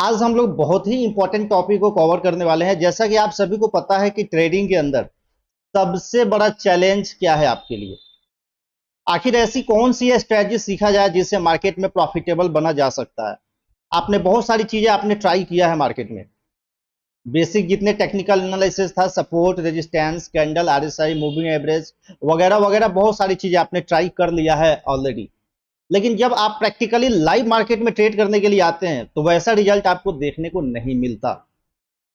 आज हम लोग बहुत ही इंपॉर्टेंट टॉपिक को कवर करने वाले हैं। जैसा कि आप सभी को पता है कि ट्रेडिंग के अंदर सबसे बड़ा चैलेंज क्या है आपके लिए। आखिर ऐसी कौन सी स्ट्रेटजी सीखा जाए जिससे मार्केट में प्रॉफिटेबल बना जा सकता है। आपने बहुत सारी चीजें आपने ट्राई किया है मार्केट में। बेसिक जितने टेक्निकल एनालिसिस था, support, resistance, candle, RSI, moving average वगैरह वगैरह, बहुत सारी चीजें आपने ट्राई कर लिया है ऑलरेडी। लेकिन जब आप प्रैक्टिकली लाइव मार्केट में ट्रेड करने के लिए आते हैं तो वैसा रिजल्ट आपको देखने को नहीं मिलता।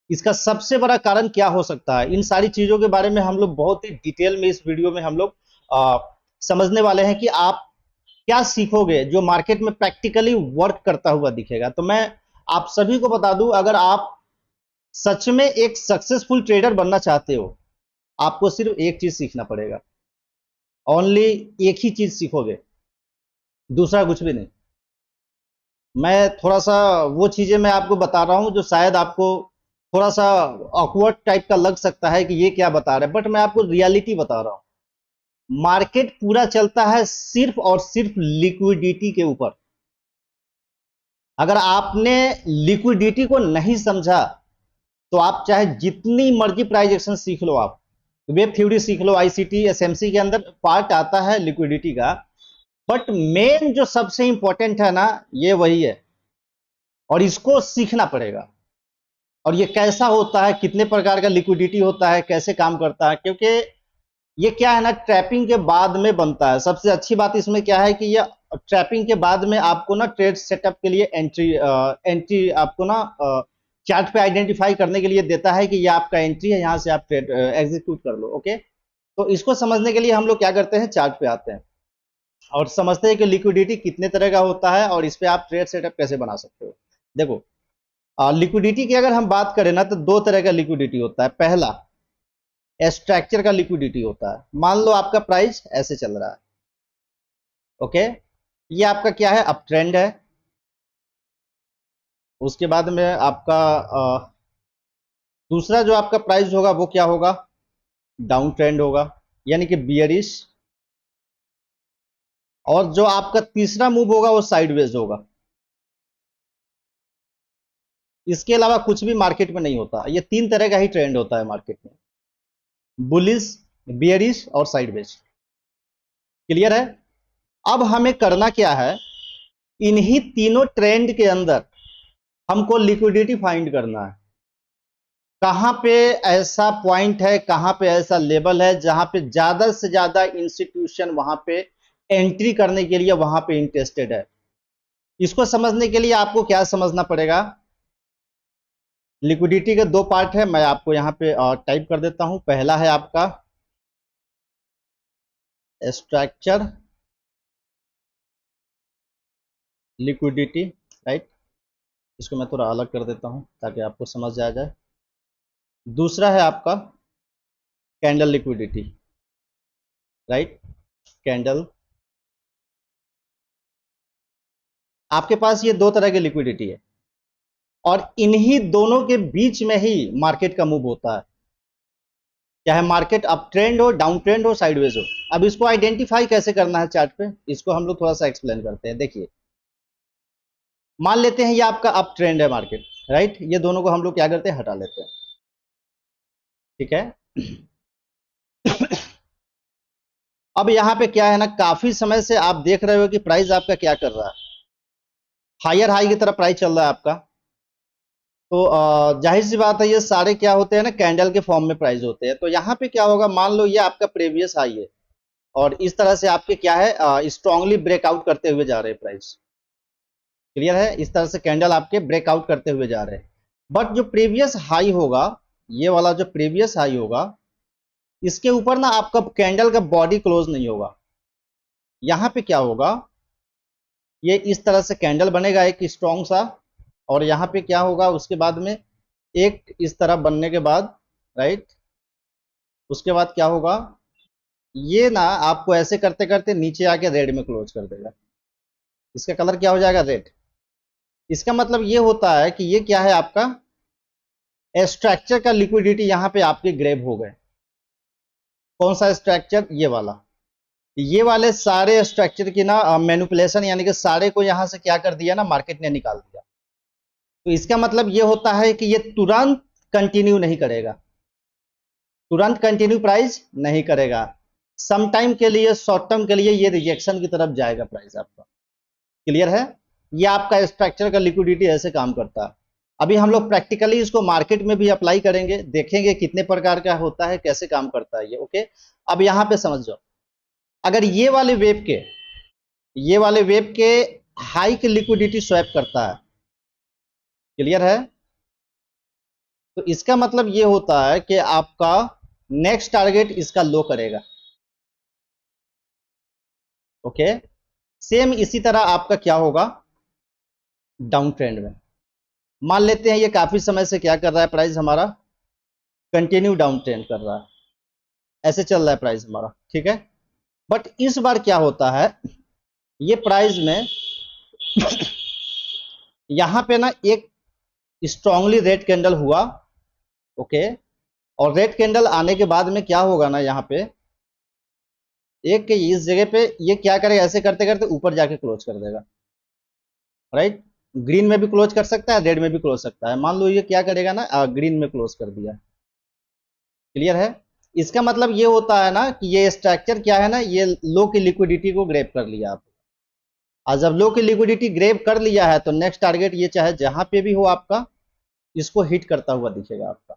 इसका सबसे बड़ा कारण क्या हो सकता है, इन सारी चीजों के बारे में हम लोग बहुत ही डिटेल में इस वीडियो में हम लोग समझने वाले हैं कि आप क्या सीखोगे जो मार्केट में प्रैक्टिकली वर्क करता हुआ दिखेगा। तो मैं आप सभी को बता दूं, अगर आप सच में एक सक्सेसफुल ट्रेडर बनना चाहते हो, आपको सिर्फ एक चीज सीखना पड़ेगा। ओनली एक ही चीज सीखोगे, दूसरा कुछ भी नहीं। मैं थोड़ा सा वो चीजें मैं आपको बता रहा हूं जो शायद आपको थोड़ा सा ऑकवर्ड टाइप का लग सकता है कि ये क्या बता रहे हैं, बट मैं आपको रियलिटी बता रहा हूं। मार्केट पूरा चलता है सिर्फ और सिर्फ लिक्विडिटी के ऊपर। अगर आपने लिक्विडिटी को नहीं समझा तो आप चाहे जितनी मर्जी प्राइस एक्शन सीख लो, आप वेब थ्योरी सीख लो, आईसीटी, एसएमसी के अंदर पार्ट आता है लिक्विडिटी का, बट मेन जो सबसे इंपॉर्टेंट है ना, ये वही है और इसको सीखना पड़ेगा। और ये कैसा होता है, कितने प्रकार का लिक्विडिटी होता है, कैसे काम करता है, क्योंकि ये क्या है ना, ट्रैपिंग के बाद में बनता है। सबसे अच्छी बात इसमें क्या है कि ये ट्रैपिंग के बाद में आपको ना ट्रेड सेटअप के लिए एंट्री आपको ना चार्ट पे आइडेंटिफाई करने के लिए देता है कि ये आपका एंट्री है, यहां से आप ट्रेड एग्जीक्यूट कर लो। ओके, तो इसको समझने के लिए हम लोग क्या करते हैं, चार्ट पे आते हैं और समझते हैं कि लिक्विडिटी कितने तरह का होता है और इस पे आप ट्रेड सेटअप कैसे बना सकते हो। देखो, लिक्विडिटी की अगर हम बात करें ना तो दो तरह का लिक्विडिटी होता है। पहला स्ट्रक्चर का लिक्विडिटी होता है। मान लो आपका प्राइस ऐसे चल रहा है, ओके, ये आपका क्या है, अप ट्रेंड है। उसके बाद में आपका दूसरा जो आपका प्राइस होगा वो क्या होगा, डाउन ट्रेंड होगा, यानी कि बियरिश। और जो आपका तीसरा मूव होगा वो साइडवेज होगा। इसके अलावा कुछ भी मार्केट में नहीं होता। ये तीन तरह का ही ट्रेंड होता है मार्केट में, बुलिश, बियरिश और साइडवेज। क्लियर है। अब हमें करना क्या है, इन्हीं तीनों ट्रेंड के अंदर हमको लिक्विडिटी फाइंड करना है। कहां पे ऐसा पॉइंट है, कहां पे ऐसा लेवल है जहां पे ज्यादा से ज्यादा इंस्टीट्यूशन वहां पे एंट्री करने के लिए वहां पे इंटरेस्टेड है। इसको समझने के लिए आपको क्या समझना पड़ेगा, लिक्विडिटी के दो पार्ट है, मैं आपको यहां पे टाइप कर देता हूं। पहला है आपका स्ट्रक्चर लिक्विडिटी, राइट। इसको मैं थोड़ा अलग कर देता हूं ताकि आपको समझ आ जाए। दूसरा है आपका कैंडल लिक्विडिटी, राइट। कैंडल, आपके पास ये दो तरह की लिक्विडिटी है और इन्हीं दोनों के बीच में ही मार्केट का मूव होता है, चाहे मार्केट अप ट्रेंड हो, डाउन ट्रेंड हो, साइडवेज हो। अब इसको आइडेंटिफाई कैसे करना है चार्ट पे, इसको हम लोग थोड़ा सा एक्सप्लेन करते हैं। देखिए, मान लेते हैं ये आपका अप ट्रेंड है मार्केट, राइट। ये दोनों को हम लोग क्या करते हैं, हटा लेते हैं, ठीक है। अब यहाँ पे क्या है ना, काफी समय से आप देख रहे हो कि प्राइस आपका क्या कर रहा है, हायर हाई की तरफ प्राइस चल रहा है आपका। तो जाहिर सी बात है, ये सारे क्या होते हैं ना, कैंडल के फॉर्म में प्राइस होते हैं। तो यहाँ पे क्या होगा, मान लो ये आपका प्रीवियस हाई है और इस तरह से आपके क्या है, स्ट्रांगली ब्रेकआउट करते हुए जा रहे हैं प्राइस। क्लियर है, इस तरह से कैंडल आपके ब्रेकआउट करते हुए जा रहे हैं। बट जो प्रीवियस हाई होगा, ये वाला जो प्रीवियस हाई होगा, इसके ऊपर ना आपका कैंडल का बॉडी क्लोज नहीं होगा। यहां पे क्या होगा, ये इस तरह से कैंडल बनेगा एक स्ट्रॉन्ग सा, और यहां पे क्या होगा उसके बाद में, एक इस तरह बनने के बाद, राइट, उसके बाद क्या होगा, ये ना आपको ऐसे करते करते नीचे आके रेड में क्लोज कर देगा। इसका कलर क्या हो जाएगा, रेड। इसका मतलब ये होता है कि ये क्या है, आपका स्ट्रक्चर का लिक्विडिटी यहां पे आपके ग्रैब हो गए। कौन सा स्ट्रक्चर, ये वाला। ये वाले सारे स्ट्रक्चर की ना मैनिपुलेशन, यानी कि सारे को यहां से क्या कर दिया ना, मार्केट ने निकाल दिया। तो इसका मतलब ये होता है कि ये तुरंत कंटिन्यू नहीं करेगा, तुरंत कंटिन्यू प्राइस नहीं करेगा, सम टाइम के लिए, शॉर्ट टर्म के लिए ये रिजेक्शन की तरफ जाएगा प्राइस आपका। क्लियर है? ये आपका स्ट्रक्चर का लिक्विडिटी ऐसे काम करता है। अभी हम लोग प्रैक्टिकली इसको मार्केट में भी अप्लाई करेंगे, देखेंगे कितने प्रकार का होता है, कैसे काम करता है ये। ओके, अब यहां पे समझ जाओ, अगर ये वाले वेब के हाई की लिक्विडिटी स्वैप करता है, क्लियर है, तो इसका मतलब ये होता है कि आपका नेक्स्ट टारगेट इसका लो करेगा। ओके, सेम इसी तरह आपका क्या होगा डाउन ट्रेंड में। मान लेते हैं ये काफी समय से क्या कर रहा है प्राइस हमारा, कंटिन्यू डाउन ट्रेंड कर रहा है, ऐसे चल रहा है प्राइस हमारा, ठीक है। बट इस बार क्या होता है, ये प्राइस में यहां पे ना एक स्ट्रांगली रेड कैंडल हुआ। ओके, और रेड कैंडल आने के बाद में क्या होगा ना, यहाँ पे एक इस जगह पे ये क्या करेगा, ऐसे करते करते ऊपर जाके क्लोज कर देगा, राइट। ग्रीन में भी क्लोज कर सकता है, रेड में भी क्लोज सकता है। मान लो ये क्या करेगा ना, ग्रीन में क्लोज कर दिया। क्लियर है? इसका मतलब ये होता है ना कि ये स्ट्रक्चर क्या है ना, ये लो की लिक्विडिटी को ग्रैब कर लिया आप। और जब लो की लिक्विडिटी ग्रैब कर लिया है तो नेक्स्ट टारगेट ये चाहे जहां पे भी हो आपका, इसको हिट करता हुआ दिखेगा आपका।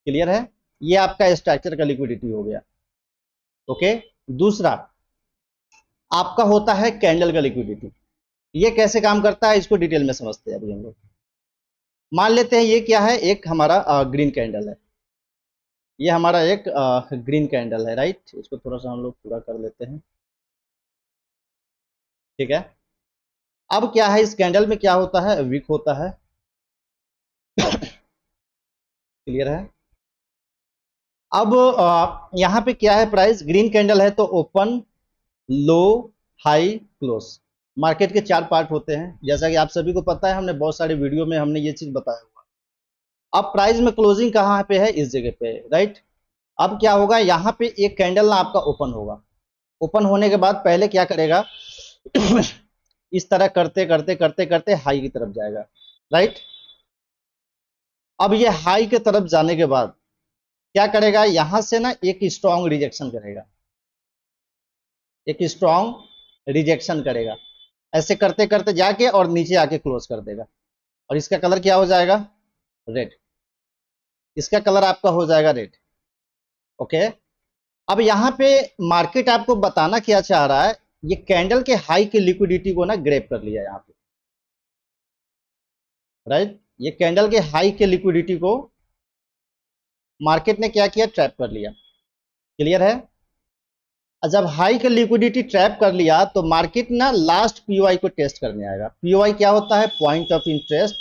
क्लियर है? ये आपका स्ट्रक्चर का लिक्विडिटी हो गया। ओके, दूसरा आपका होता है कैंडल का लिक्विडिटी। ये कैसे काम करता है इसको डिटेल में समझते हैं अभी हम लोग। मान लेते हैं ये क्या है, एक हमारा ग्रीन कैंडल है, ये हमारा एक ग्रीन कैंडल है, राइट। इसको थोड़ा सा हम लोग पूरा कर लेते हैं, ठीक है। अब क्या है, इस कैंडल में क्या होता है, वीक होता है। क्लियर है? अब यहां पे क्या है, प्राइस ग्रीन कैंडल है तो ओपन, लो, हाई, क्लोज। मार्केट के चार पार्ट होते हैं, जैसा कि आप सभी को पता है, हमने बहुत सारे वीडियो में हमने ये चीज बताया हुआ। अब प्राइस में क्लोजिंग कहां पे है, इस जगह पे, राइट। अब क्या होगा, यहां पे एक कैंडल ना आपका ओपन होगा। ओपन होने के बाद पहले क्या करेगा, इस तरह करते करते करते करते हाई की तरफ जाएगा, राइट। अब ये हाई की तरफ जाने के बाद क्या करेगा, यहां से ना एक स्ट्रॉन्ग रिजेक्शन करेगा, एक स्ट्रॉन्ग रिजेक्शन करेगा, ऐसे करते करते जाके और नीचे आके क्लोज कर देगा। और इसका कलर क्या हो जाएगा, रेड। इसका कलर आपका हो जाएगा रेड। ओके, अब यहां पे मार्केट आपको बताना क्या चाह रहा है, ये कैंडल के हाई की लिक्विडिटी को ना ग्रैब कर लिया यहां पे, राइट। ये कैंडल के हाई के लिक्विडिटी को मार्केट ने क्या किया, ट्रैप कर लिया। क्लियर है? जब हाई का लिक्विडिटी ट्रैप कर लिया तो मार्केट ना लास्ट पीओआई को टेस्ट करने आएगा। पीओआई क्या होता है, पॉइंट ऑफ इंटरेस्ट,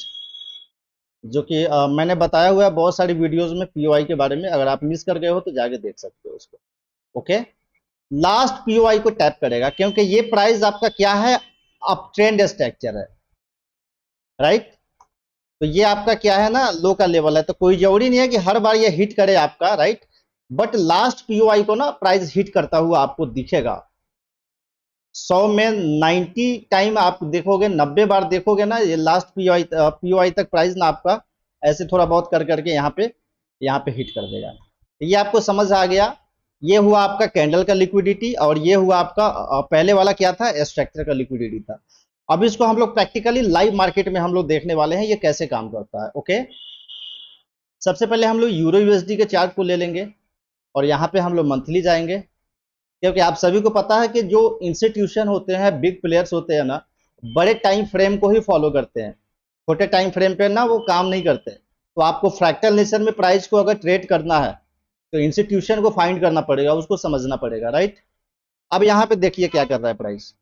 जो कि मैंने बताया हुआ है बहुत सारी वीडियोस में पीओआई के बारे में, अगर आप मिस कर गए हो तो जाके देख सकते हो उसको। ओके, लास्ट पीओआई को टैप करेगा, क्योंकि ये प्राइस आपका क्या है, अप ट्रेंड स्ट्रक्चर है, राइट। तो ये आपका क्या है ना, लो का लेवल है, तो कोई जरूरी नहीं है कि हर बार ये हिट करे आपका, राइट। बट लास्ट पीओआई को ना प्राइस हिट करता हुआ आपको दिखेगा। 100 में 90 टाइम आप देखोगे, 90 बार देखोगे ना, ये लास्ट पीओआई तक प्राइस ना आपका ऐसे थोड़ा बहुत कर करके यहाँ पे हिट कर देगा। ये आपको समझ आ गया। ये हुआ आपका कैंडल का लिक्विडिटी, और ये हुआ आपका पहले वाला क्या था, स्ट्रक्चर का लिक्विडिटी था। अब इसको हम लोग प्रैक्टिकली लाइव मार्केट में हम लोग देखने वाले हैं ये कैसे काम करता है। ओके, सबसे पहले हम लोग यूरो यूएसडी के चार्ट को ले लेंगे, और यहाँ पे हम लोग मंथली जाएंगे, क्योंकि आप सभी को पता है कि जो इंस्टीट्यूशन होते हैं, बिग प्लेयर्स होते हैं ना, बड़े टाइम फ्रेम को ही फॉलो करते हैं, छोटे टाइम फ्रेम पे ना वो काम नहीं करते। तो आपको फ्रैक्टल नेचर में प्राइस को अगर ट्रेड करना है तो इंस्टीट्यूशन को फाइंड करना पड़ेगा, उसको समझना पड़ेगा, राइट। अब यहाँ पे देखिए क्या कर रहा है प्राइस,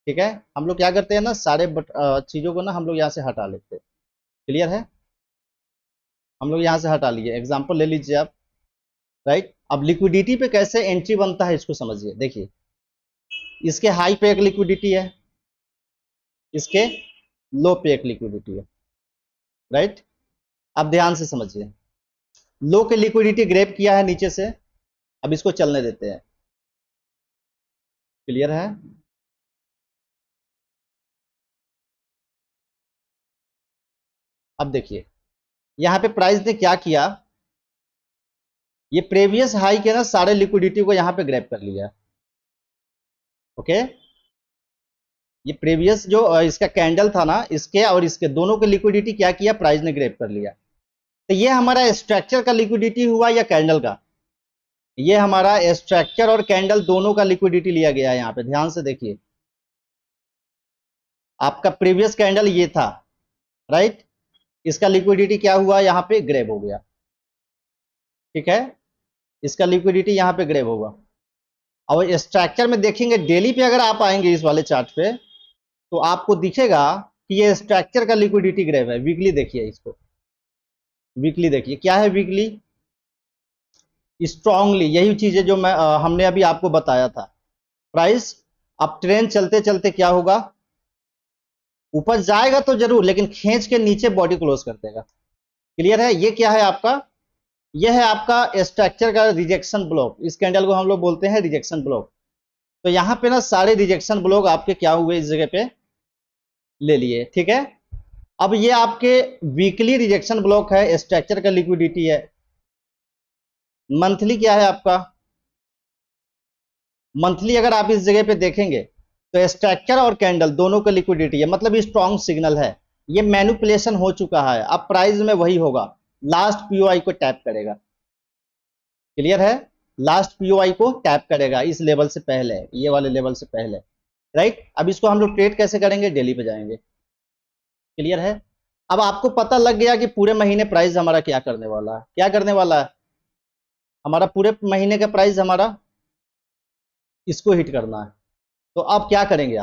ठीक है। हम लोग क्या करते हैं ना, सारे चीजों को ना हम लोग यहाँ से हटा लेते हैं। क्लियर है? हम लोग यहाँ से हटा लिए, एग्जाम्पल ले लीजिए आप, राइट। अब लिक्विडिटी पे कैसे एंट्री बनता है इसको समझिए। देखिए, इसके हाई पे एक लिक्विडिटी है, इसके लो पे एक लिक्विडिटी है, राइट। अब ध्यान से समझिए, लो के लिक्विडिटी ग्रैब किया है नीचे से, अब इसको चलने देते हैं। क्लियर है? अब देखिए यहां पे प्राइस ने क्या किया, ये प्रीवियस हाई के ना सारे लिक्विडिटी को यहां पे ग्रैब कर लिया। ओके, ये प्रीवियस जो इसका कैंडल था ना, इसके और इसके दोनों के लिक्विडिटी क्या किया, प्राइस ने ग्रैब कर लिया। तो ये हमारा स्ट्रक्चर का लिक्विडिटी हुआ या कैंडल का, ये हमारा स्ट्रक्चर और कैंडल दोनों का लिक्विडिटी लिया गया है। यहां पे ध्यान से देखिए, आपका प्रीवियस कैंडल ये था, राइट, इसका लिक्विडिटी क्या हुआ, यहां पे ग्रैब हो गया। ठीक है, इसका लिक्विडिटी यहां पे ग्रैब होगा। और स्ट्रक्चर में देखेंगे डेली पे अगर आप आएंगे इस वाले चार्ट पे, तो आपको दिखेगा कि ये स्ट्रक्चर का लिक्विडिटी ग्रैब है। वीकली देखिए इसको, वीकली देखिए क्या है, वीकली स्ट्रांगली यही चीजें जो हमने अभी आपको बताया था। प्राइस अब ट्रेंड चलते चलते क्या होगा, ऊपर जाएगा तो जरूर, लेकिन खींच के नीचे बॉडी क्लोज कर देगा। क्लियर है, ये क्या है आपका, यह है आपका स्ट्रक्चर का रिजेक्शन ब्लॉक। इस कैंडल को हम लोग बोलते हैं रिजेक्शन ब्लॉक। तो यहां पे ना सारे रिजेक्शन ब्लॉक आपके क्या हुए, इस जगह पे ले लिए। ठीक है, अब ये आपके वीकली रिजेक्शन ब्लॉक है, स्ट्रक्चर का लिक्विडिटी है। मंथली क्या है आपका, मंथली अगर आप इस जगह पे देखेंगे तो स्ट्रक्चर और कैंडल दोनों का लिक्विडिटी है, मतलब स्ट्रॉन्ग सिग्नल है। ये मैनिपुलेशन हो चुका है, अब प्राइस में वही होगा, लास्ट पीओआई को टैप करेगा। क्लियर है, लास्ट पीओआई को टैप करेगा इस लेवल से पहले, ये वाले लेवल से पहले, राइट। अब इसको हम लोग ट्रेड कैसे करेंगे, डेली पे जाएंगे। क्लियर है, अब आपको पता लग गया कि पूरे महीने प्राइस हमारा क्या करने वाला है, क्या करने वाला है, हमारा पूरे महीने का प्राइस हमारा इसको हिट करना है। तो अब क्या करेंगे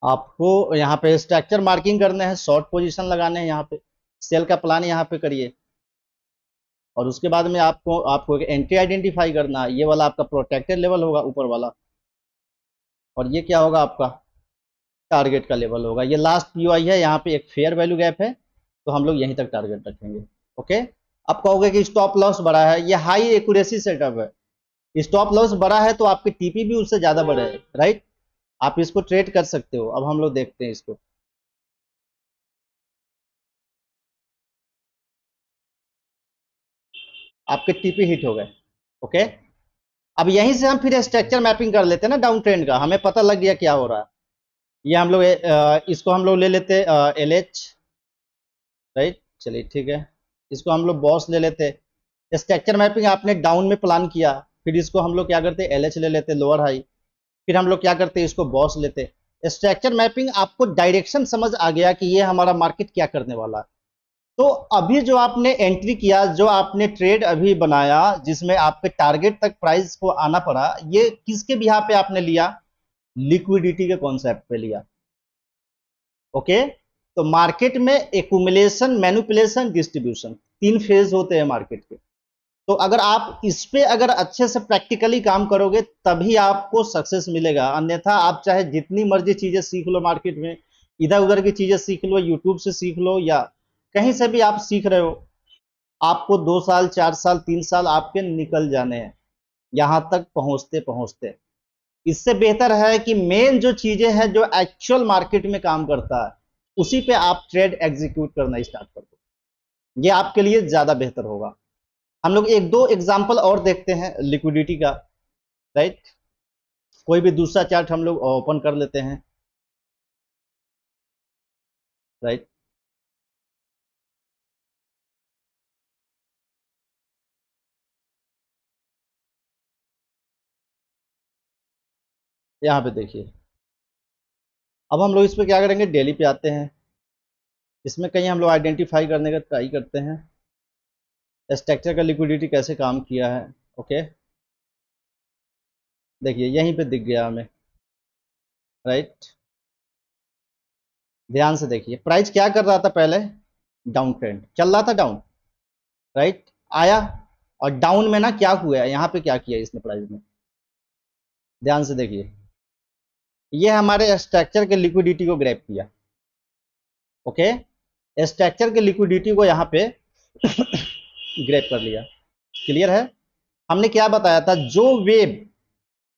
आपको यहाँ पे स्ट्रक्चर मार्किंग करने हैं, शॉर्ट पोजीशन लगाने हैं, यहाँ पे सेल का प्लान यहाँ पे करिए। और उसके बाद में आपको आपको एंट्री आइडेंटिफाई करना है, ये वाला आपका प्रोटेक्टेड लेवल होगा ऊपर वाला, और ये क्या होगा आपका टारगेट का लेवल होगा। ये लास्ट पीओआई है, यहाँ पे एक फेयर वैल्यू गैप है, तो हम लोग यहीं तक टारगेट रखेंगे। ओके, अब कहोगे कि स्टॉप लॉस बड़ा है, ये हाई एक्यूरेसी सेटअप है, स्टॉप लॉस बड़ा है तो आपके टीपी भी उससे ज्यादा बड़े है, राइट। आप इसको ट्रेड कर सकते हो। अब हम लोग देखते हैं इसको, आपके टीपी हिट हो गए। ओके, अब यहीं से हम फिर स्ट्रक्चर मैपिंग कर लेते हैं ना डाउन ट्रेंड का, हमें पता लग गया क्या हो रहा है। ये हम लोग इसको हम लोग ले लेते एल एच, राइट, चलिए ठीक है, इसको हम लोग बॉस ले लेते। स्ट्रक्चर मैपिंग आपने डाउन में प्लान किया, फिर इसको हम लोग क्या करते, एल एच ले लेते लोअर हाई, फिर हम लोग क्या करते, इसको बॉस लेते। स्ट्रक्चर मैपिंग आपको डायरेक्शन समझ आ गया कि ये हमारा मार्केट क्या करने वाला है। तो अभी जो आपने एंट्री किया, जो आपने ट्रेड अभी बनाया, जिसमें आपके टारगेट तक प्राइस को आना पड़ा, ये किसके बिहार पे आपने लिया, लिक्विडिटी के कॉन्सेप्ट पे लिया। ओके, तो मार्केट में एक्यूमुलेशन, मैनिपुलेशन, डिस्ट्रीब्यूशन, तीन फेज होते हैं मार्केट के। तो अगर आप इस पे अगर अच्छे से प्रैक्टिकली काम करोगे तभी आपको सक्सेस मिलेगा, अन्यथा आप चाहे जितनी मर्जी चीजें सीख लो मार्केट में, इधर उधर की चीजें सीख लो, यूट्यूब से सीख लो या कहीं से भी आप सीख रहे हो, आपको 2 साल 4 साल 3 साल आपके निकल जाने हैं यहां तक पहुंचते पहुंचते। इससे बेहतर है कि मेन जो चीजें हैं जो एक्चुअल मार्केट में काम करता है, उसी पे आप ट्रेड एग्जीक्यूट करना स्टार्ट कर दो, ये आपके लिए ज्यादा बेहतर होगा। हम लोग एक दो एग्जांपल और देखते हैं लिक्विडिटी का, राइट। कोई भी दूसरा चार्ट हम लोग ओपन कर लेते हैं, राइट। यहाँ पे देखिए, अब हम लोग इस पे क्या करेंगे, डेली पे आते हैं, इसमें कहीं हम लोग आइडेंटिफाई करने का ट्राई करते हैं स्ट्रक्चर का लिक्विडिटी कैसे काम किया है। ओके, देखिए यहीं पे दिख गया हमें, राइट। ध्यान से देखिए प्राइस क्या कर रहा था पहले, डाउन ट्रेंड चल रहा था, डाउन, राइट, आया और डाउन में ना क्या हुआ है, यहाँ पे क्या किया इसने प्राइस में, ध्यान से देखिए, ये हमारे स्ट्रक्चर के लिक्विडिटी को ग्रैब किया। ओके, स्ट्रक्चर के लिक्विडिटी को यहाँ पे ग्रैब कर लिया। क्लियर है, हमने क्या बताया था, जो वेब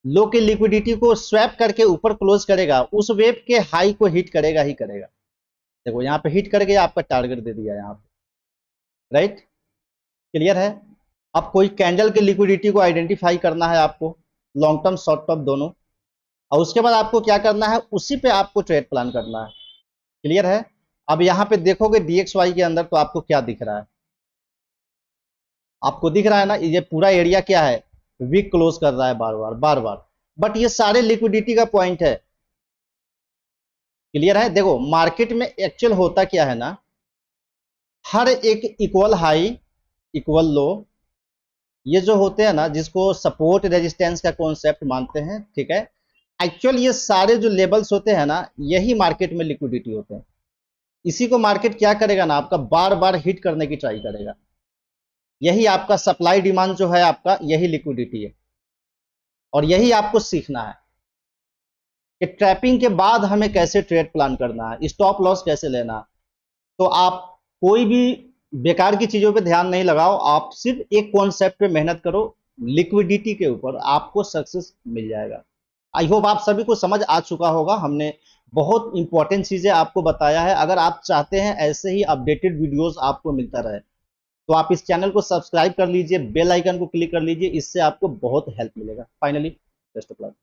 लो के लिक्विडिटी को स्वैप करके ऊपर क्लोज करेगा, उस वेब के हाई को हिट करेगा ही करेगा। देखो यहाँ पे हिट करके आपका टारगेट दे दिया यहाँ पे, राइट, क्लियर है। अब कोई कैंडल के लिक्विडिटी को आइडेंटिफाई करना है आपको, लॉन्ग टर्म शॉर्ट टर्म दोनों, और उसके बाद आपको क्या करना है, उसी पे आपको ट्रेड प्लान करना है, क्लियर है। अब यहाँ पे देखोगे DXY के अंदर तो आपको क्या दिख रहा है, आपको दिख रहा है ना, ये पूरा एरिया क्या है, वीक क्लोज कर रहा है बार बार बार बार, बट ये सारे लिक्विडिटी का पॉइंट है, क्लियर है। देखो मार्केट में एक्चुअल होता क्या है ना, हर एक इक्वल हाई इक्वल लो, ये जो होते हैं ना, जिसको सपोर्ट रेजिस्टेंस का कॉन्सेप्ट मानते हैं, ठीक है, एक्चुअल ये सारे जो लेवल्स होते हैं ना, यही मार्केट में लिक्विडिटी होते हैं। इसी को मार्केट क्या करेगा ना, आपका बार बार हिट करने की ट्राई करेगा, यही आपका सप्लाई डिमांड जो है आपका, यही लिक्विडिटी है। और यही आपको सीखना है कि ट्रैपिंग के बाद हमें कैसे ट्रेड प्लान करना है, स्टॉप लॉस कैसे लेना। तो आप कोई भी बेकार की चीजों पे ध्यान नहीं लगाओ, आप सिर्फ एक कॉन्सेप्ट पे मेहनत करो, लिक्विडिटी के ऊपर, आपको सक्सेस मिल जाएगा। आई होप आप सभी को समझ आ चुका होगा, हमने बहुत इंपॉर्टेंट चीजें आपको बताया है। अगर आप चाहते हैं ऐसे ही अपडेटेड वीडियोस आपको मिलता रहे, तो आप इस चैनल को सब्सक्राइब कर लीजिए, बेल आइकन को क्लिक कर लीजिए, इससे आपको बहुत हेल्प मिलेगा। Finally best of luck.